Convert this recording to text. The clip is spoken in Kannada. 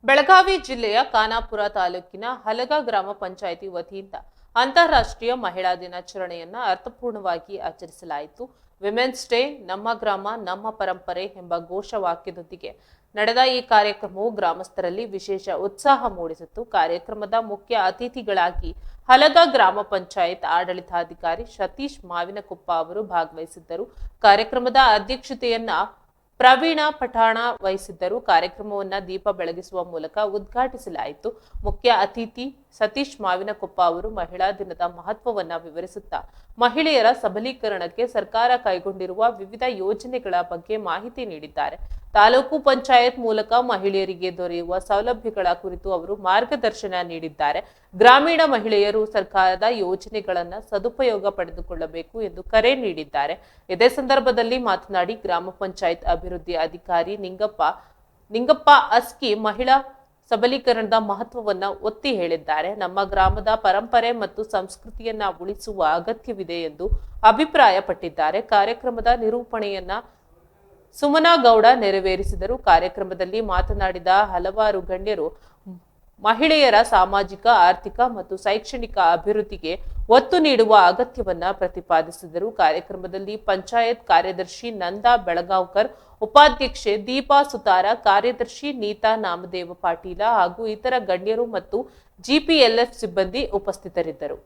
ಬೆಳಗಾವಿ ಜಿಲ್ಲೆಯ ಖಾನಾಪುರ ತಾಲೂಕಿನ ಹಲಗ ಗ್ರಾಮ ಪಂಚಾಯಿತಿ ವತಿಯಿಂದ ಅಂತಾರಾಷ್ಟ್ರೀಯ ಮಹಿಳಾ ದಿನಾಚರಣೆಯನ್ನ ಅರ್ಥಪೂರ್ಣವಾಗಿ ಆಚರಿಸಲಾಯಿತು. ವಿಮೆನ್ಸ್ ಡೇ ನಮ್ಮ ಗ್ರಾಮ ನಮ್ಮ ಪರಂಪರೆ ಎಂಬ ಘೋಷವಾಕ್ಯದೊಂದಿಗೆ ನಡೆದ ಈ ಕಾರ್ಯಕ್ರಮವು ಗ್ರಾಮಸ್ಥರಲ್ಲಿ ವಿಶೇಷ ಉತ್ಸಾಹ ಮೂಡಿಸಿತ್ತು. ಕಾರ್ಯಕ್ರಮದ ಮುಖ್ಯ ಅತಿಥಿಗಳಾಗಿ ಹಲಗ ಗ್ರಾಮ ಪಂಚಾಯತ್ ಆಡಳಿತಾಧಿಕಾರಿ ಸತೀಶ್ ಮಾವಿನಕೊಪ್ಪ ಅವರು ಭಾಗವಹಿಸಿದ್ದರು. ಕಾರ್ಯಕ್ರಮದ ಅಧ್ಯಕ್ಷತೆಯನ್ನ ಪ್ರವೀಣ ಪಠಾಣ ವಹಿಸಿದ್ದರು. ಕಾರ್ಯಕ್ರಮವನ್ನ ದೀಪ ಬೆಳಗಿಸುವ ಮೂಲಕ ಉದ್ಘಾಟಿಸಲಾಯಿತು. ಮುಖ್ಯ ಅತಿಥಿ ಸತೀಶ್ ಮಾವಿನಕೊಪ್ಪ ಅವರು ಮಹಿಳಾ ದಿನದ ಮಹತ್ವವನ್ನ ವಿವರಿಸುತ್ತಾ ಮಹಿಳೆಯರ ಸಬಲೀಕರಣಕ್ಕೆ ಸರ್ಕಾರ ಕೈಗೊಂಡಿರುವ ವಿವಿಧ ಯೋಜನೆಗಳ ಬಗ್ಗೆ ಮಾಹಿತಿ ನೀಡಿದ್ದಾರೆ. ತಾಲೂಕು ಪಂಚಾಯತ್ ಮೂಲಕ ಮಹಿಳೆಯರಿಗೆ ದೊರೆಯುವ ಸೌಲಭ್ಯಗಳ ಕುರಿತು ಅವರು ಮಾರ್ಗದರ್ಶನ ನೀಡಿದ್ದಾರೆ. ಗ್ರಾಮೀಣ ಮಹಿಳೆಯರು ಸರ್ಕಾರದ ಯೋಜನೆಗಳನ್ನ ಸದುಪಯೋಗ ಪಡೆದುಕೊಳ್ಳಬೇಕು ಎಂದು ಕರೆ ನೀಡಿದ್ದಾರೆ. ಇದೇ ಸಂದರ್ಭದಲ್ಲಿ ಮಾತನಾಡಿ ಗ್ರಾಮ ಪಂಚಾಯತ್ ಅಭಿವೃದ್ಧಿ ಅಧಿಕಾರಿ ನಿಂಗಪ್ಪ ಅಸ್ಕಿ ಮಹಿಳಾ ಸಬಲೀಕರಣದ ಮಹತ್ವವನ್ನ ಒತ್ತಿ ಹೇಳಿದ್ದಾರೆ. ನಮ್ಮ ಗ್ರಾಮದ ಪರಂಪರೆ ಮತ್ತು ಸಂಸ್ಕೃತಿಯನ್ನ ಉಳಿಸುವ ಅಗತ್ಯವಿದೆ ಎಂದು ಅಭಿಪ್ರಾಯಪಟ್ಟಿದ್ದಾರೆ. ಕಾರ್ಯಕ್ರಮದ ನಿರೂಪಣೆಯನ್ನ ಸುಮನಗೌಡ ನೆರವೇರಿಸಿದರು. ಕಾರ್ಯಕ್ರಮದಲ್ಲಿ ಮಾತನಾಡಿದ ಹಲವಾರು ಗಣ್ಯರು ಮಹಿಳೆಯರ ಸಾಮಾಜಿಕ, ಆರ್ಥಿಕ ಮತ್ತು ಶೈಕ್ಷಣಿಕ ಅಭಿವೃದ್ಧಿಗೆ ಒತ್ತು ನೀಡುವ ಅಗತ್ಯವನ್ನ ಪ್ರತಿಪಾದಿಸಿದರು. ಕಾರ್ಯಕ್ರಮದಲ್ಲಿ ಪಂಚಾಯತ್ ಕಾರ್ಯದರ್ಶಿ ನಂದಾ ಬೆಳಗಾವ್ಕರ್, ಉಪಾಧ್ಯಕ್ಷೆ ದೀಪಾ ಸುತಾರ, ಕಾರ್ಯದರ್ಶಿ ನೀತಾ ನಾಮದೇವ ಪಾಟೀಲ ಹಾಗೂ ಇತರ ಗಣ್ಯರು ಮತ್ತು ಜಿಪಿಎಲ್ಎಫ್ ಸಿಬ್ಬಂದಿ ಉಪಸ್ಥಿತರಿದ್ದರು.